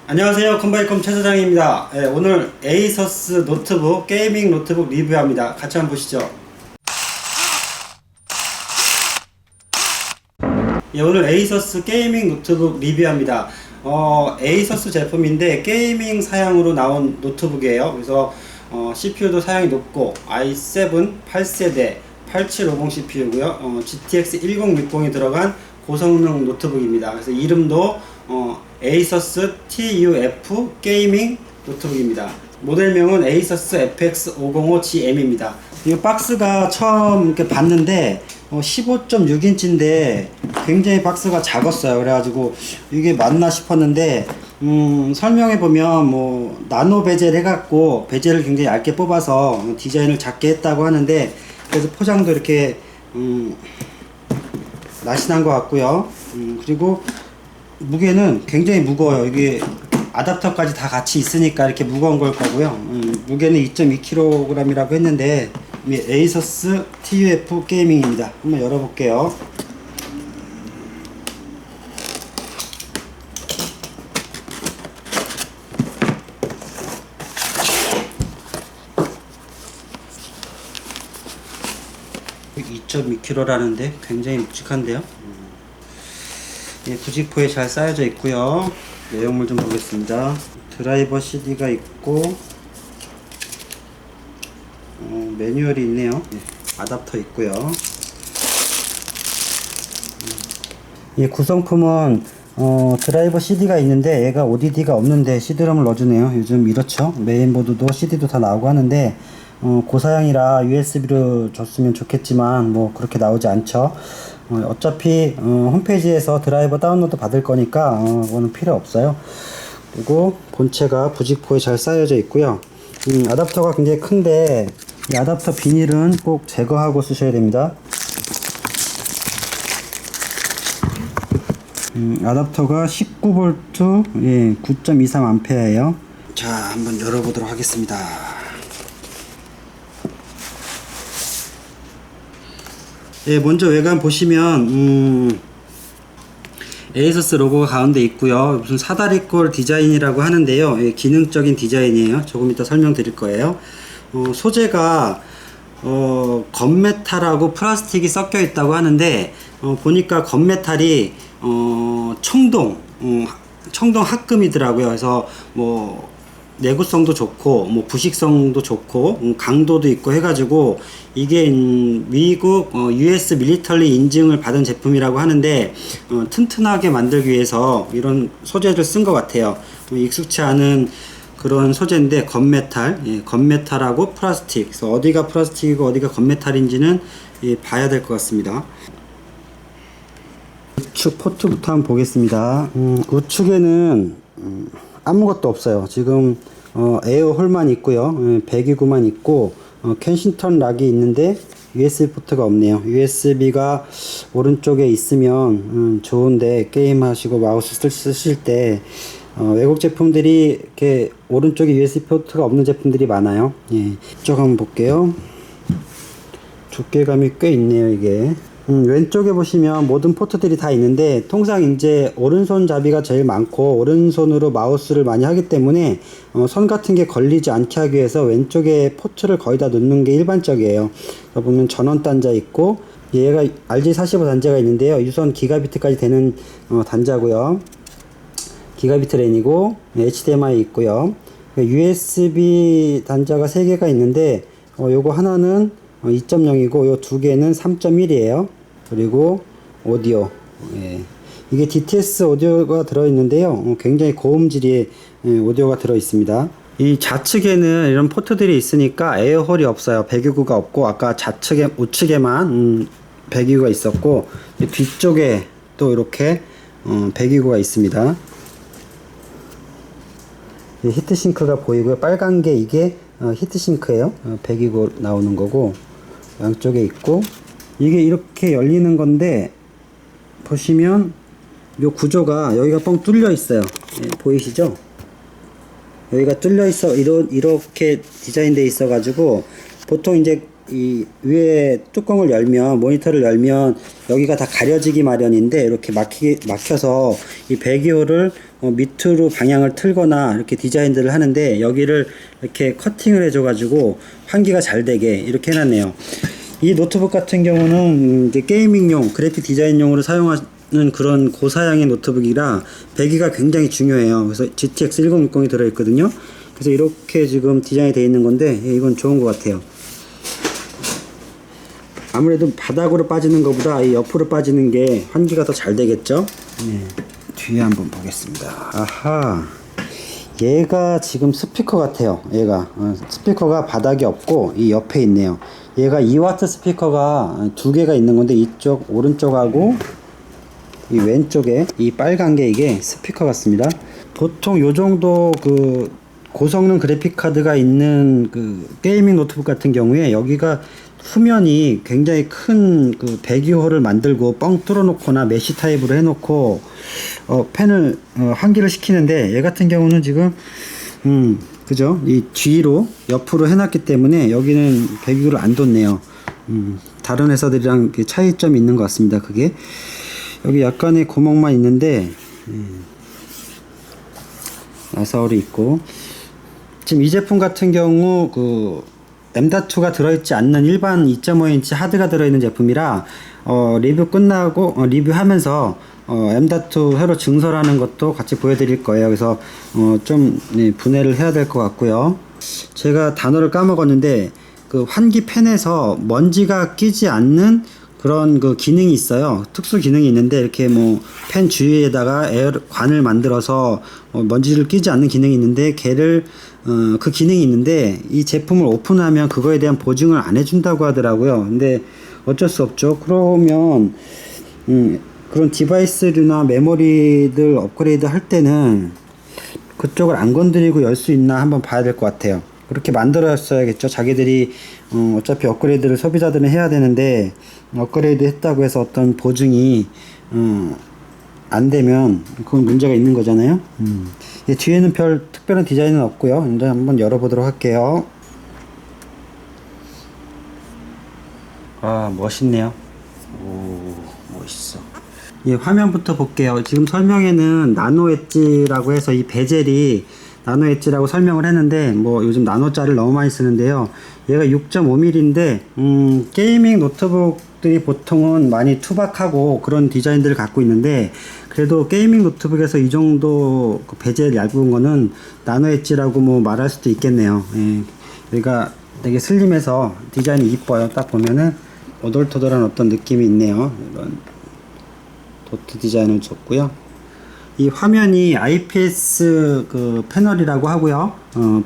안녕하세요, 컴바이컴 최 사장입니다. 오늘 에이서스 노트북 게이밍 노트북 리뷰합니다. 같이 한번 보시죠. 오늘 에이서스 게이밍 노트북 리뷰합니다. 에이서스 제품인데 게이밍 사양으로 나온 노트북이에요. 그래서 CPU도 사양이 높고 i7 8세대 8750 CPU고요. GTX 1060이 들어간 고성능 노트북입니다. 그래서 이름도 에이서스 TUF 게이밍 노트북입니다. 모델명은 에이서스 FX505GM입니다. 이 박스가 처음 이렇게 봤는데 15.6인치인데 굉장히 박스가 작았어요. 그래가지고 이게 맞나 싶었는데 설명해 보면 뭐 나노 베젤 해갖고 베젤을 굉장히 얇게 뽑아서 디자인을 작게 했다고 하는데, 그래서 포장도 이렇게 날씬한 것 같고요. 그리고 무게는 굉장히 무거워요. 이게 아답터까지 다 같이 있으니까 이렇게 무거운 걸 거고요. 무게는 2.2kg이라고 했는데 에이서스 TUF 게이밍입니다. 한번 열어볼게요. (2.2kg라는데) 굉장히 묵직한데요. 부직포에 잘 쌓여져 있고요. 내용물 좀 보겠습니다. 드라이버 CD가 있고 매뉴얼이 있네요. 아답터 있고요. 이 구성품은 드라이버 CD가 있는데 얘가 ODD가 없는데 CD롬을 넣어주네요. 요즘 이렇죠. 메인보드도 CD도 다 나오고 하는데 고사양이라 USB로 줬으면 좋겠지만 뭐 그렇게 나오지 않죠. 어차피 홈페이지에서 드라이버 다운로드 받을 거니까 그거는 필요 없어요. 그리고 본체가 부직포에 잘 쌓여져 있고요. 아답터가 굉장히 큰데 이 아답터 비닐은 꼭 제거하고 쓰셔야 됩니다. 아답터가 19V 9.23A예요. 자, 한번 열어보도록 하겠습니다. 먼저 외관 보시면 에이서스 로고가 가운데 있고요. 무슨 사다리꼴 디자인이라고 하는데요. 기능적인 디자인이에요. 조금 이따 설명드릴 거예요. 소재가 건메탈하고 플라스틱이 섞여 있다고 하는데 보니까 건메탈이 청동 합금이더라고요. 그래서 뭐 내구성도 좋고 뭐 부식성도 좋고 강도도 있고 해가지고 이게 미국 US 밀리터리 인증을 받은 제품이라고 하는데 튼튼하게 만들기 위해서 이런 소재를 쓴 것 같아요. 익숙치 않은 그런 소재인데 건메탈하고 플라스틱, 그래서 어디가 플라스틱이고 어디가 건메탈인지는 봐야 될 것 같습니다. 우측 포트부터 한번 보겠습니다. 우측에는 아무것도 없어요. 지금 에어홀만 있고요. 배기구만 있고 켄싱턴 락이 있는데 USB 포트가 없네요. USB가 오른쪽에 있으면 좋은데 게임 하시고 마우스 쓰실 때 외국 제품들이 이렇게 오른쪽에 USB 포트가 없는 제품들이 많아요. 이쪽 한번 볼게요. 두께감이 꽤 있네요. 이게 왼쪽에 보시면 모든 포트들이 다 있는데 통상 이제 오른손 잡이가 제일 많고 오른손으로 마우스를 많이 하기 때문에 선 같은 게 걸리지 않게 하기 위해서 왼쪽에 포트를 거의 다 놓는 게 일반적이에요. 보면 전원 단자 있고 얘가 RJ45 단자가 있는데요. 유선 기가비트까지 되는 단자고요. 기가비트 랜이고 HDMI 있고요. USB 단자가 3개가 있는데 요거 하나는 2.0이고 요 두 개는 3.1이에요. 그리고 오디오, 이게 DTS 오디오가 들어있는데요. 굉장히 고음질의 오디오가 들어있습니다. 이 좌측에는 이런 포트들이 있으니까 에어홀이 없어요. 배기구가 없고 아까 우측에만 배기구가 있었고 뒤쪽에 또 이렇게 배기구가 있습니다. 히트싱크가 보이고요. 빨간 게 이게 히트싱크예요. 배기구 나오는 거고 양쪽에 있고 이게 이렇게 열리는 건데 보시면 요 구조가 여기가 뻥 뚫려 있어요. 보이시죠? 여기가 뚫려 있어 이렇게 디자인되어 있어 가지고 보통 이제 이 위에 뚜껑을 열면, 모니터를 열면 여기가 다 가려지기 마련인데 이렇게 막혀서 이 배기호를 밑으로 방향을 틀거나 이렇게 디자인들을 하는데, 여기를 이렇게 커팅을 해줘 가지고 환기가 잘 되게 이렇게 해놨네요. 이 노트북 같은 경우는 이제 게이밍용, 그래픽 디자인용으로 사용하는 그런 고사양의 노트북이라 배기가 굉장히 중요해요. 그래서 GTX 1060이 들어있거든요. 그래서 이렇게 지금 디자인이 되어 있는 건데, 이건 좋은 것 같아요. 아무래도 바닥으로 빠지는 것보다 이 옆으로 빠지는 게 환기가 더 잘 되겠죠. 뒤에 한번 보겠습니다. 아하, 얘가 지금 스피커 같아요. 얘가 스피커가 바닥이 없고 이 옆에 있네요. 얘가 2W 스피커가 두 개가 있는 건데, 이쪽 오른쪽하고 이 왼쪽에 이 빨간 게 이게 스피커 같습니다. 보통 요 정도 그 고성능 그래픽 카드가 있는 그 게이밍 노트북 같은 경우에 여기가 후면이 굉장히 큰 그 배기호를 만들고 뻥 뚫어 놓거나 메쉬 타입으로 해 놓고 팬을 환기를 시키는데, 얘 같은 경우는 지금 그죠? 이 뒤로 옆으로 해 놨기 때문에 여기는 배기호를 안 뒀네요. 다른 회사들이랑 차이점이 있는 것 같습니다. 그게 여기 약간의 구멍만 있는데 나사울이 있고, 지금 이 제품 같은 경우 그 M.2가 들어있지 않는 일반 2.5인치 하드가 들어있는 제품이라 리뷰 끝나고 리뷰하면서 M.2 새로 증설하는 것도 같이 보여드릴 거예요. 그래서 좀 분해를 해야 될 것 같고요. 제가 단어를 까먹었는데 그 환기 팬에서 먼지가 끼지 않는 그런 그 기능이 있어요. 특수 기능이 있는데, 이렇게 뭐 팬 주위에다가 에어관을 만들어서 먼지를 끼지 않는 기능이 있는데, 걔를 그 기능이 있는데 이 제품을 오픈하면 그거에 대한 보증을 안 해준다고 하더라고요. 근데 어쩔 수 없죠. 그러면 그런 디바이스류나 메모리들 업그레이드 할 때는 그쪽을 안 건드리고 열 수 있나 한번 봐야 될 것 같아요. 그렇게 만들었어야겠죠. 자기들이 어차피 업그레이드를 소비자들은 해야 되는데, 업그레이드 했다고 해서 어떤 보증이 안 되면 그건 문제가 있는 거잖아요. 뒤에는 별 특별한 디자인은 없고요. 이제 한번 열어보도록 할게요. 아, 멋있네요. 오, 멋있어. 예, 화면부터 볼게요. 지금 설명에는 나노 엣지라고 해서 이 베젤이 나노 엣지라고 설명을 했는데, 뭐 요즘 나노자를 너무 많이 쓰는데요. 얘가 6.5mm인데 게이밍 노트북들이 보통은 많이 투박하고 그런 디자인들을 갖고 있는데, 그래도 게이밍 노트북에서 이 정도 그 베젤 얇은 거는 나노 엣지라고 뭐 말할 수도 있겠네요. 예, 얘가 되게 슬림해서 디자인이 이뻐요. 딱 보면은 오돌토돌한 어떤 느낌이 있네요. 이런 도트 디자인을 줬고요. 이 화면이 IPS 그 패널이라고 하고요.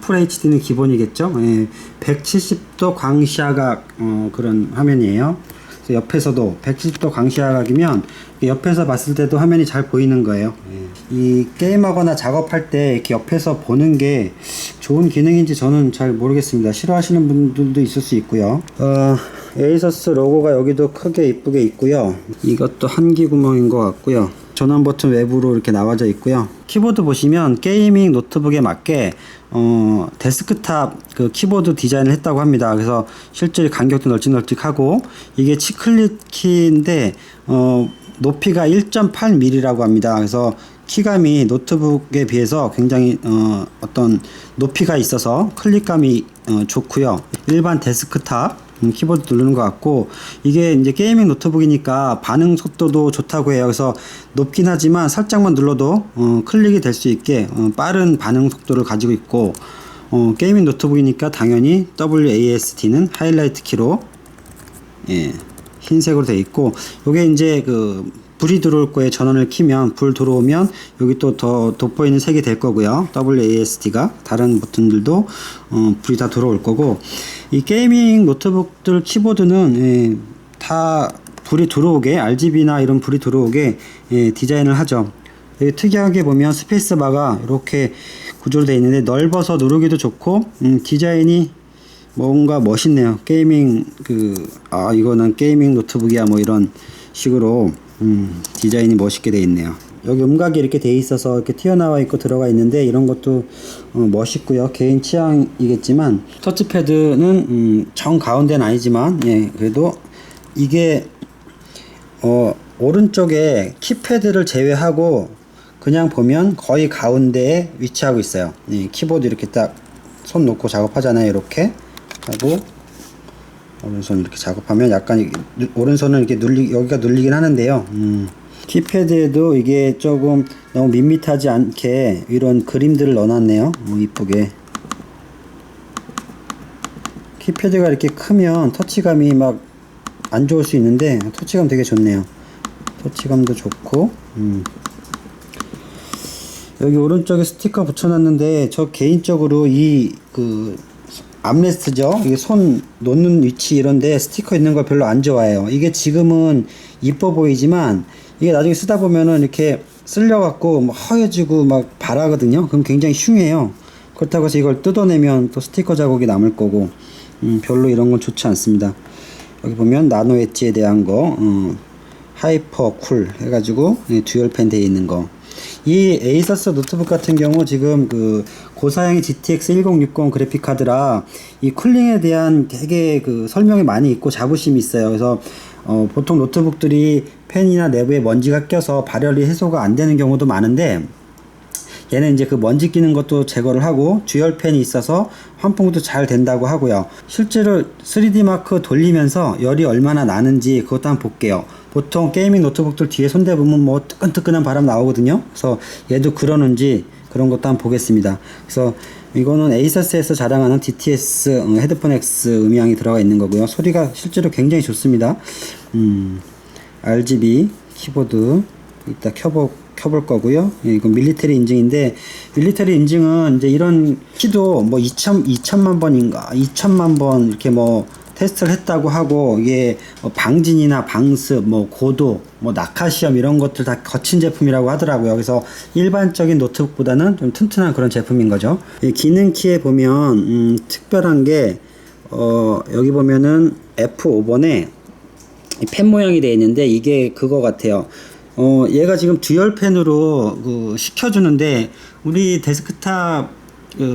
풀 HD는 기본이겠죠. 예, 170도 광시야각 그런 화면이에요. 그래서 옆에서도 170도 광시야각이면 옆에서 봤을 때도 화면이 잘 보이는 거예요. 예. 이 게임하거나 작업할 때 이렇게 옆에서 보는 게 좋은 기능인지 저는 잘 모르겠습니다. 싫어하시는 분들도 있을 수 있고요. 에이서스 로고가 여기도 크게 이쁘게 있고요. 이것도 한기 구멍인 것 같고요. 전원 버튼 외부로 이렇게 나와져 있고요. 키보드 보시면 게이밍 노트북에 맞게 데스크탑 그 키보드 디자인을 했다고 합니다. 그래서 실제 간격도 널찍널찍하고, 이게 치클릿 키인데 높이가 1.8mm라고 합니다. 그래서 키감이 노트북에 비해서 굉장히 어떤 높이가 있어서 클릭감이 좋고요. 일반 데스크탑 키보드 누르는 것 같고, 이게 이제 게이밍 노트북이니까 반응 속도도 좋다고 해요. 그래서 높긴 하지만 살짝만 눌러도 클릭이 될 수 있게 빠른 반응 속도를 가지고 있고, 게이밍 노트북이니까 당연히 WASD는 하이라이트 키로 흰색으로 되어 있고, 요게 이제 그 불이 들어올 거에 전원을 키면, 불 들어오면 여기 또 더 돋보이는 색이 될 거고요. WASD가 다른 버튼들도 불이 다 들어올 거고, 이 게이밍 노트북들 키보드는 다 불이 들어오게, RGB나 이런 불이 들어오게 디자인을 하죠. 여기 특이하게 보면 스페이스바가 이렇게 구조로 되어 있는데 넓어서 누르기도 좋고, 디자인이 뭔가 멋있네요. 게이밍 이거는 게이밍 노트북이야 뭐 이런 식으로 디자인이 멋있게 되어 있네요. 여기 음각이 이렇게 돼 있어서 이렇게 튀어나와 있고 들어가 있는데 이런 것도 멋있고요. 개인 취향이겠지만 터치패드는 정 가운데는 아니지만 예, 그래도 이게 오른쪽에 키패드를 제외하고 그냥 보면 거의 가운데에 위치하고 있어요. 예, 키보드 이렇게 딱 손 놓고 작업하잖아요. 이렇게 하고 오른손 이렇게 작업하면 약간 오른손은 이렇게 여기가 눌리긴 하는데요. 키패드에도 이게 조금 너무 밋밋하지 않게 이런 그림들을 넣어놨네요. 이쁘게. 키패드가 이렇게 크면 터치감이 막 안 좋을 수 있는데 터치감 되게 좋네요. 터치감도 좋고. 여기 오른쪽에 스티커 붙여놨는데 저 개인적으로 이 암레스트죠. 이게 손 놓는 위치 이런데 스티커 있는 걸 별로 안 좋아해요. 이게 지금은 이뻐 보이지만 이게 나중에 쓰다 보면은 이렇게 쓸려갖고 막 허해지고 막 발하거든요. 그럼 굉장히 흉해요. 그렇다고 해서 이걸 뜯어내면 또 스티커 자국이 남을 거고 별로 이런 건 좋지 않습니다. 여기 보면 나노 엣지에 대한 거 하이퍼 쿨 해가지고 듀얼 펜 되어 있는 거. 이 에이서스 노트북 같은 경우 지금 고사양의 GTX 1060 그래픽 카드라 이 쿨링에 대한 되게 설명이 많이 있고 자부심이 있어요. 그래서 보통 노트북들이 펜이나 내부에 먼지가 껴서 발열이 해소가 안 되는 경우도 많은데 얘는 이제 먼지 끼는 것도 제거를 하고 듀얼 펜이 있어서 환풍도 잘 된다고 하고요. 실제로 3D 마크 돌리면서 열이 얼마나 나는지 그것도 한번 볼게요. 보통 게이밍 노트북들 뒤에 손대보면 뭐 뜨끈뜨끈한 바람 나오거든요. 그래서 얘도 그러는지 그런 것도 한번 보겠습니다. 그래서 이거는 에이서스에서 자랑하는 DTS 헤드폰 X 음향이 들어가 있는 거고요. 소리가 실제로 굉장히 좋습니다. RGB 키보드 이따 켜볼 거고요. 예, 이건 밀리터리 인증인데 밀리터리 인증은 이제 이런 키도 뭐 2천만 번인가 2천만 번 이렇게 뭐 테스트를 했다고 하고 이게 방진이나 방습, 뭐 고도, 뭐 낙하 시험 이런 것들 다 거친 제품이라고 하더라고요. 그래서 일반적인 노트북보다는 좀 튼튼한 그런 제품인 거죠. 이 기능 키에 보면 특별한 게 여기 보면은 F5번에 펜 모양이 되어 있는데 이게 그거 같아요. 얘가 지금 듀얼 펜으로 시켜주는데 우리 데스크탑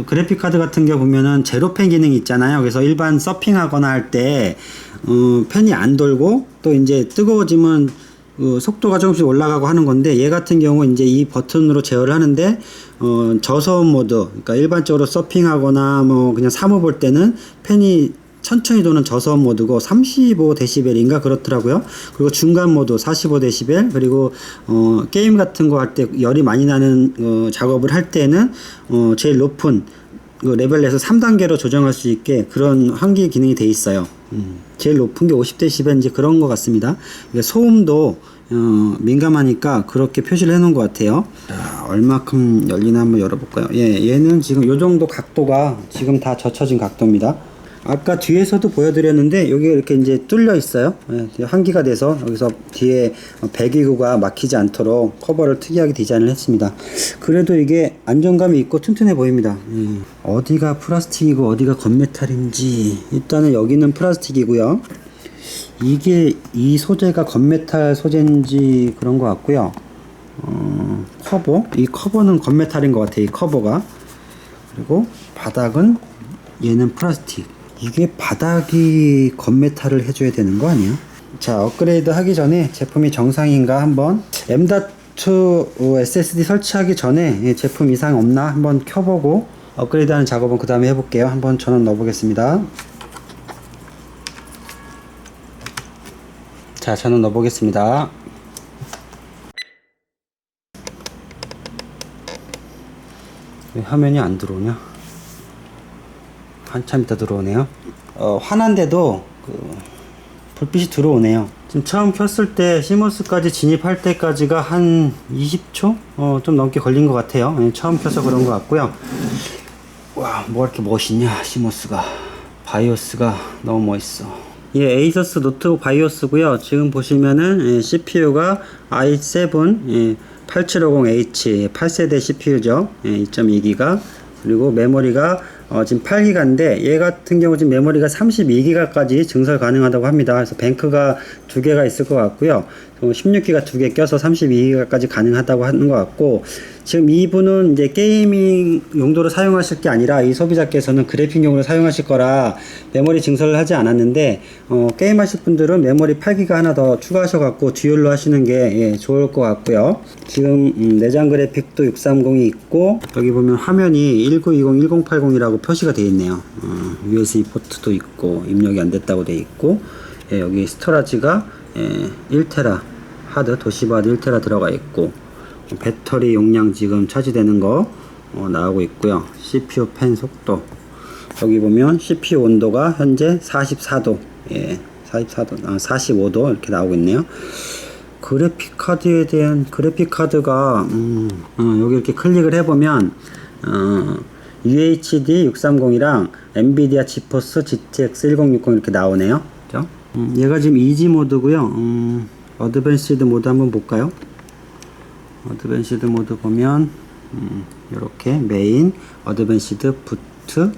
그래픽 카드 같은 경우 보면은 제로 펜 기능이 있잖아요. 그래서 일반 서핑하거나 할 때 펜이 안 돌고 또 이제 뜨거워지면 속도가 조금씩 올라가고 하는 건데 얘 같은 경우 이제 이 버튼으로 제어를 하는데 저소음 모드, 그러니까 일반적으로 서핑하거나 뭐 그냥 사무 볼 때는 펜이 천천히 도는 저소음 모드고 35dB인가 그렇더라고요. 그리고 중간 모드 45dB, 그리고 게임 같은 거 할 때 열이 많이 나는 작업을 할 때는 제일 높은 레벨에서 3단계로 조정할 수 있게 그런 환기 기능이 돼 있어요. 제일 높은 게 50dB인지 그런 것 같습니다. 소음도 민감하니까 그렇게 표시를 해 놓은 것 같아요. 자, 얼마큼 열리나 한번 열어볼까요? 예, 얘는 지금 요 정도 각도가 지금 다 젖혀진 각도입니다. 아까 뒤에서도 보여드렸는데 여기가 이렇게 이제 뚫려 있어요. 예, 환기가 돼서 여기서 뒤에 배기구가 막히지 않도록 커버를 특이하게 디자인을 했습니다. 그래도 이게 안정감이 있고 튼튼해 보입니다. 어디가 플라스틱이고 어디가 건메탈인지, 일단은 여기는 플라스틱이고요. 이게 이 소재가 건메탈 소재인지 그런 것 같고요. 커버, 이 커버는 건메탈인 것 같아요. 이 커버가. 그리고 바닥은 얘는 플라스틱. 이게 바닥이 건메탈을 해줘야 되는 거 아니야? 자, 업그레이드 하기 전에 제품이 정상인가 한번 M.2 SSD 설치하기 전에 제품 이상 없나 한번 켜보고 업그레이드 하는 작업은 그 다음에 해볼게요. 한번 전원 넣어보겠습니다. 자, 전원 넣어보겠습니다. 왜 화면이 안 들어오냐? 한참 있다 들어오네요. 환한데도 불빛이 들어오네요. 지금 처음 켰을 때 시모스까지 진입할 때까지가 한 20초? 좀 넘게 걸린 것 같아요. 처음 켜서 그런 것 같고요. 와, 뭐 이렇게 멋있냐, 시모스가. 바이오스가 너무 멋있어. 예, 에이서스 노트북 바이오스고요. 지금 보시면은 CPU가 i7 8750H 8세대 CPU죠. 2.2기가. 그리고 메모리가 지금 8기가인데 얘 같은 경우 지금 메모리가 32기가까지 증설 가능하다고 합니다. 그래서 뱅크가 두 개가 있을 것 같고요. 16기가 두 개 껴서 32기가까지 가능하다고 하는 것 같고, 지금 이분은 이제 게이밍 용도로 사용하실 게 아니라 이 소비자께서는 그래픽용으로 사용하실 거라 메모리 증설을 하지 않았는데, 게임 하실 분들은 메모리 8기가 하나 더 추가하셔 갖고 듀얼로 하시는 게 좋을 것 같고요. 지금 내장 그래픽도 630이 있고, 여기 보면 화면이 1920, 1080이라고 표시가 되어 있네요. USB 포트도 있고 입력이 안 됐다고 되어 있고, 여기 스토리지가 1테라 하드, 도시바 하드 1테라 들어가 있고, 배터리 용량 지금 차지되는 거 나오고 있고요. CPU 팬 속도, 여기 보면 CPU 온도가 현재 44도, 44도, 45도 이렇게 나오고 있네요. 그래픽 카드에 대한, 그래픽 카드가 여기 이렇게 클릭을 해보면 UHD 630이랑 엔비디아 지포스 GTX 1060 이렇게 나오네요. 그죠? 얘가 지금 이지 모드고요. 어드밴시드 모드 한번 볼까요? 어드밴시드 모드 보면 이렇게 메인, 어드밴시드, 부트,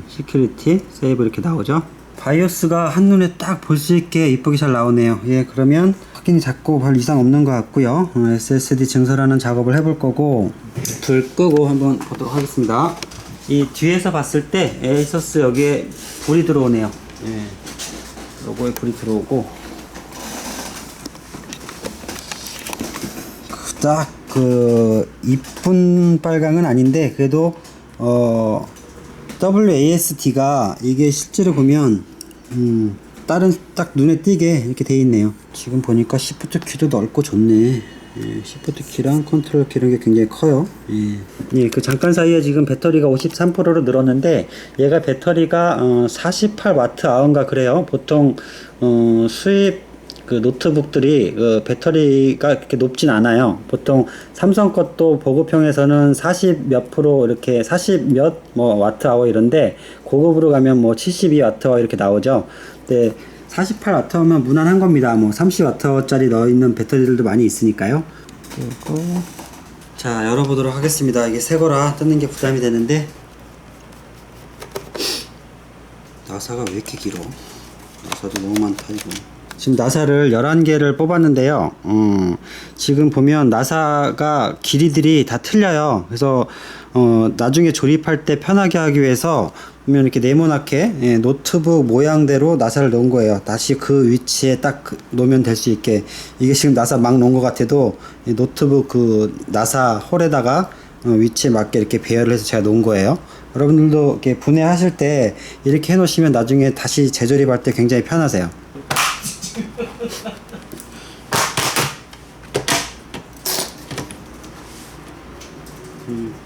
시큐리티, 세이브 이렇게 나오죠. 바이오스가 한눈에 딱 볼 수 있게 이쁘게 잘 나오네요. 그러면 확인이 작고 별 이상 없는 것 같고요. SSD 증설하는 작업을 해볼 거고, 불 끄고 한번 보도록 하겠습니다. 이 뒤에서 봤을 때 에이서스 여기에 불이 들어오네요. 로고에 불이 들어오고, 딱 그 이쁜 빨강은 아닌데 그래도 WASD가 이게 실제로 보면 다른 딱 눈에 띄게 이렇게 돼 있네요. 지금 보니까 시프트 키도 넓고 좋네. 시프트 키랑 컨트롤 키랑 게 굉장히 커요. 그 잠깐 사이에 지금 배터리가 53%로 늘었는데, 얘가 배터리가 48W 아워인가 그래요. 보통 수입 그 노트북들이 배터리가 그렇게 높진 않아요. 보통 삼성 것도 보급형에서는 40 몇 프로, 이렇게 40 몇 와트 아워 이런데, 고급으로 가면 72와트 아워 이렇게 나오죠. 근데 48와트 아워면 무난한 겁니다. 30와트 아워짜리 넣어있는 배터리들도 많이 있으니까요. 그리고 자, 열어보도록 하겠습니다. 이게 새거라 뜯는 게 부담이 되는데, 나사가 왜 이렇게 길어? 나사도 너무 많다 이거. 지금 나사를 11개를 뽑았는데요. 지금 보면 나사가 길이들이 다 틀려요. 그래서 나중에 조립할 때 편하게 하기 위해서 보면 이렇게 네모나게 노트북 모양대로 나사를 놓은 거예요. 다시 그 위치에 딱 놓으면 될 수 있게. 이게 지금 나사 막 놓은 것 같아도 노트북 그 나사 홀에다가 위치에 맞게 이렇게 배열을 해서 제가 놓은 거예요. 여러분들도 이렇게 분해하실 때 이렇게 해 놓으시면 나중에 다시 재조립할 때 굉장히 편하세요.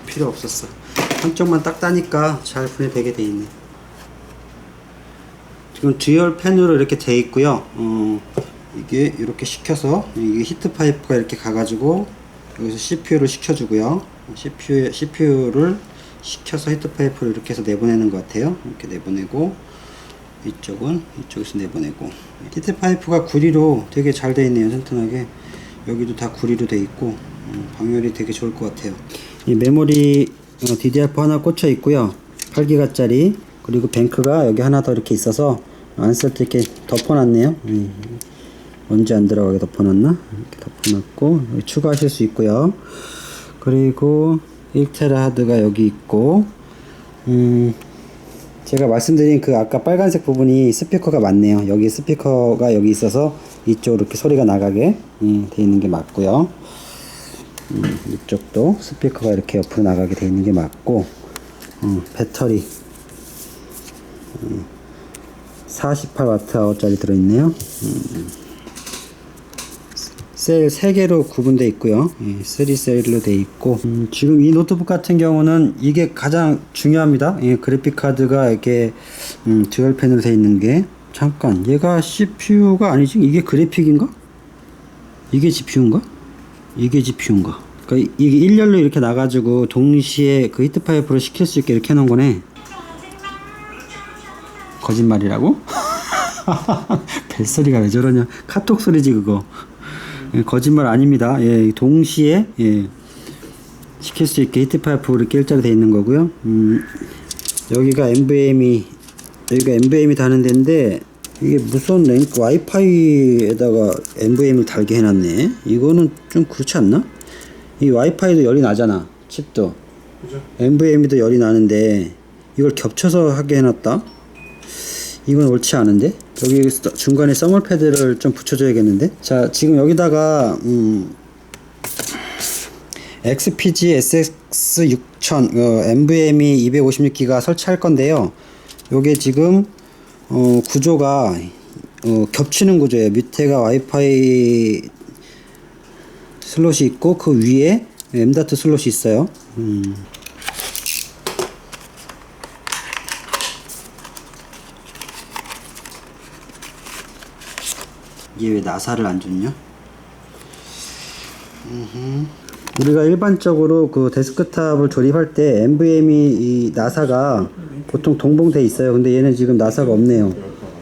필요 없었어. 한쪽만 딱 따니까 잘 분해되게 돼 있네. 지금 듀얼 팬으로 이렇게 돼 있고요. 이게 이렇게 식혀서, 이게 히트 파이프가 이렇게 가가지고 여기서 CPU를 식혀주고요. CPU를 식혀서 히트 파이프를 이렇게 해서 내보내는 것 같아요. 이렇게 내보내고, 이쪽은 이쪽에서 내보내고. 히트 파이프가 구리로 되게 잘 되어 있네요. 튼튼하게. 여기도 다 구리로 되어 있고, 방열이 되게 좋을 것 같아요. 이 메모리 DDR4 하나 꽂혀 있고요. 8기가짜리. 그리고 뱅크가 여기 하나 더 이렇게 있어서 안 쓸 때 이렇게 덮어놨네요. 먼지 안 들어가게 덮어놨나? 이렇게 덮어놨고, 여기 추가하실 수 있고요. 그리고 1테라 하드가 여기 있고, 제가 말씀드린 그 아까 빨간색 부분이 스피커가 맞네요. 여기 스피커가 여기 있어서 이쪽으로 이렇게 소리가 나가게 돼 있는 게 맞고요. 이쪽도 스피커가 이렇게 옆으로 나가게 돼 있는 게 맞고, 배터리 48와트 아워짜리 들어있네요. 셀 3개로 구분되어 있고요. 3셀로 되어 있고, 지금 이 노트북 같은 경우는 이게 가장 중요합니다. 그래픽 카드가 이렇게 듀얼 펜으로 되어 있는 게. 잠깐, 얘가 CPU가 아니지? 이게 그래픽인가? 이게 GPU인가? 이게 GPU인가? 그러니까 이게 일렬로 이렇게 나가지고 동시에 그 히트 파이프를 시킬 수 있게 이렇게 해놓은 거네. 거짓말이라고? 벨소리가 왜 저러냐? 카톡 소리지 그거. 거짓말 아닙니다. 동시에 시킬 수 있게 히트 파이프 이렇게 일자로 되어 있는 거고요. 여기가 NVMe 다는 데인데 이게 무선 랭크 와이파이에다가 NVMe를 달게 해놨네. 이거는 좀 그렇지 않나? 이 와이파이도 열이 나잖아, 칩도. 그죠? NVMe도 열이 나는데 이걸 겹쳐서 하게 해놨다. 이건 옳지 않은데? 여기 중간에 써멀 패드를 좀 붙여줘야겠는데? 자, 지금 여기다가 XPG SX 6000 NVMe 256기가 설치할 건데요. 요게 지금 구조가 겹치는 구조예요. 밑에가 와이파이 슬롯이 있고 그 위에 M.2 슬롯이 있어요. 이게 왜 나사를 안 줬냐? 우리가 일반적으로 그 데스크탑을 조립할 때 NVMe 이 나사가 보통 동봉돼 있어요. 근데 얘는 지금 나사가 없네요.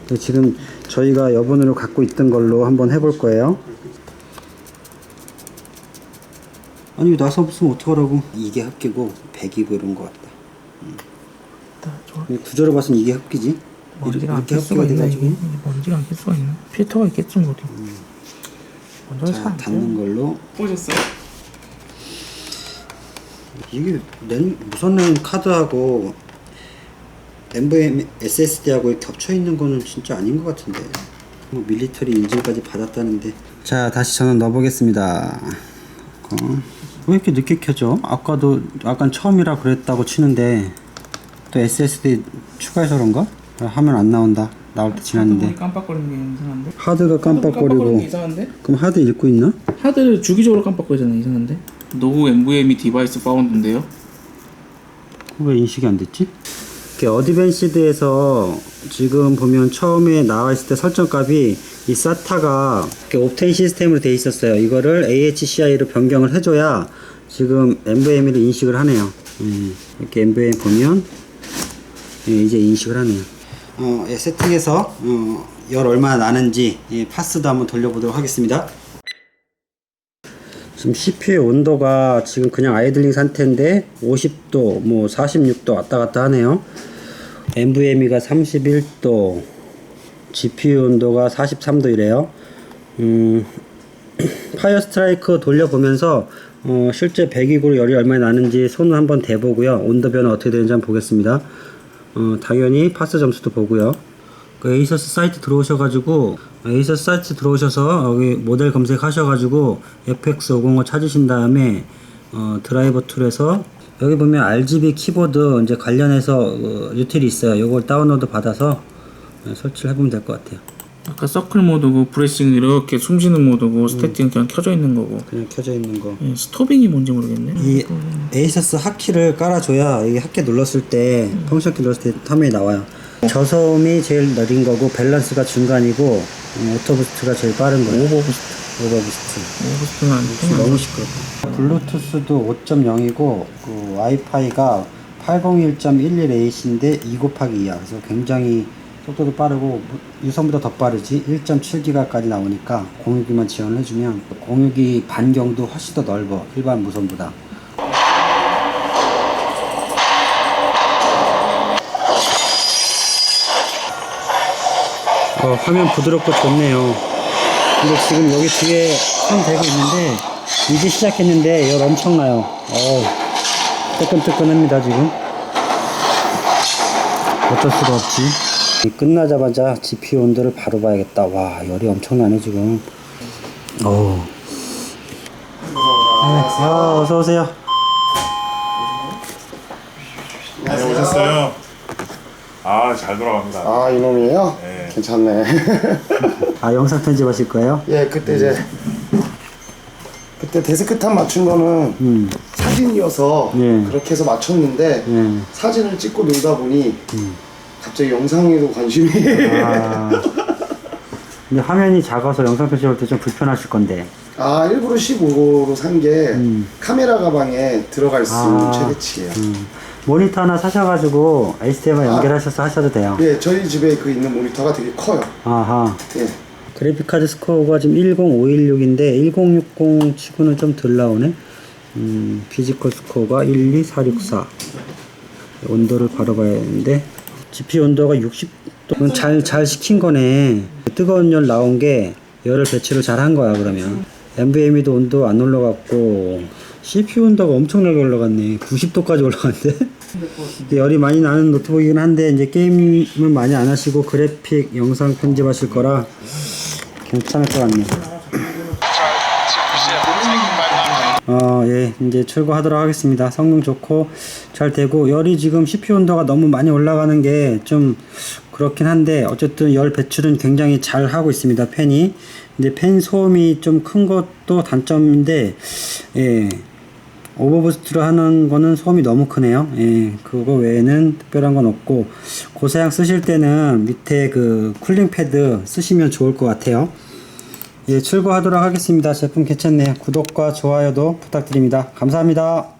그래서 지금 저희가 여분으로 갖고 있던 걸로 한번 해볼 거예요. 아니 나사 없으면 어떡하라고. 이게 합기고 100이고 이런 거 같다. 구조로 봐서는 이게 합기지. 먼지가 안 낄 수가 있나 이게? 먼지가 안 낄 수가 있나? 필터가 있겠지 뭐 어디. 먼저 자, 닫는 걸로. 보셨어요? 이게 무선 랜 카드하고 NVMe SSD하고 겹쳐 있는 거는 진짜 아닌 것 같은데. 뭐 밀리터리 인증까지 받았다는데. 자, 다시 전원 넣어보겠습니다. 왜 이렇게 늦게 켜져? 아까도 약간 처음이라 그랬다고 치는데 또 SSD 추가해서 그런가? 화면 안 나온다. 나올 때 지났는데. 깜빡거리는 게 이상한데? 하드가 깜빡거리고. 이상한데? 그럼 하드 읽고 있나? 하드를 주기적으로 깜빡거리잖아. 이상한데? 노후 NVMe 디바이스 파운드인데요. 왜 인식이 안 됐지? 이렇게 어드밴시드에서 지금 보면 처음에 나와 있을 때 설정값이 이 SATA가 이렇게 옵텐 시스템으로 돼 있었어요. 이거를 AHCI로 변경을 해줘야 지금 NVMe를 인식을 하네요. 이렇게 NVMe 보면 이제 인식을 하네요. 세팅해서 열 얼마나 나는지 파스도 한번 돌려보도록 하겠습니다. 지금 CPU의 온도가 지금 그냥 아이들링 상태인데 50도, 뭐 46도 왔다 갔다 하네요. NVMe가 31도, GPU 온도가 43도 이래요. 파이어 스트라이크 돌려보면서 실제 배기구로 열이 얼마나 나는지 손을 한번 대보고요. 온도 변화 어떻게 되는지 한번 보겠습니다. 당연히 파스 점수도 보고요. 그 에이서스 사이트 들어오셔가지고 에이서스 사이트 들어오셔서 여기 모델 검색하셔가지고 FX505 찾으신 다음에 드라이버 툴에서 여기 보면 RGB 키보드 이제 관련해서 유틸이 있어요. 요걸 다운로드 받아서 설치를 해보면 될 것 같아요. 아까 서클 모드고 브레싱 이렇게 숨쉬는 모드고 스태틱은 그냥 켜져 있는 거고. 그냥 켜져 있는 거. 스토빙이 뭔지 모르겠네. 이 에이서스 핫키를 깔아줘야 이 핫키 눌렀을 때 펑션 키 눌렀을 때 화면이 나와요. 저소음이 제일 느린 거고 밸런스가 중간이고 오토부스트가 제일 빠른 거예요. 오버부스트는 오버스트는 너무 시끄럽다. 블루투스도 5.0이고 그 와이파이가 801.11H인데 2곱하기 2야. 그래서 굉장히 속도도 빠르고 유선보다 더 빠르지. 1.7기가까지 나오니까 공유기만 지원을 해주면 공유기 반경도 훨씬 더 넓어. 일반 무선보다. 화면 부드럽고 좋네요. 근데 지금 여기 뒤에 손 대고 있는데 이제 시작했는데 열 엄청나요. 뜨끈뜨끈합니다 지금. 어쩔 수가 없지. 끝나자마자 GPU 온도를 바로 봐야겠다. 와, 열이 엄청나네 지금. 어서 오세요. 네, 오셨어요. 아, 잘 돌아갑니다. 아, 이놈이에요? 네. 괜찮네. 아, 영상 편집하실 거예요? 예, 그때 데스크탑 맞춘 거는 사진이어서 예. 그렇게 해서 맞췄는데 예. 사진을 찍고 놀다 보니 갑자기 영상에도 관심이. 근데 화면이 작아서 영상 편집할 때 좀 불편하실 건데. 아, 일부러 15로 산 게 카메라 가방에 들어갈 수 있는 최대치예요. 모니터 하나 사셔가지고 HDMI 연결하셔서 하셔도 돼요. 예, 저희 집에 그 있는 모니터가 되게 커요. 아하. 예. 그래픽카드 스코어가 지금 10516인데 1060 치고는 좀 덜 나오네. 피지컬 스코어가 12464. 온도를 바로 봐야 되는데 GPU 온도가 60도. 잘 식힌 거네. 뜨거운 열 나온 게 열을 배출을 잘 한 거야. 그러면 NVMe도 온도 안 올라갔고 CPU 온도가 엄청나게 올라갔네. 90도까지 올라갔는데. 열이 많이 나는 노트북이긴 한데 이제 게임은 많이 안 하시고 그래픽 영상 편집하실 거라 괜찮을 것 같네. 예, 이제 출고하도록 하겠습니다. 성능 좋고 잘 되고, 열이 지금 CPU 온도가 너무 많이 올라가는 게 좀 그렇긴 한데 어쨌든 열 배출은 굉장히 잘 하고 있습니다. 팬이. 근데 팬 소음이 좀 큰 것도 단점인데, 예, 오버부스트로 하는 거는 소음이 너무 크네요. 예, 그거 외에는 특별한 건 없고, 고사양 쓰실 때는 밑에 그 쿨링 패드 쓰시면 좋을 것 같아요. 예, 출고하도록 하겠습니다. 제품 괜찮네요. 구독과 좋아요도 부탁드립니다. 감사합니다.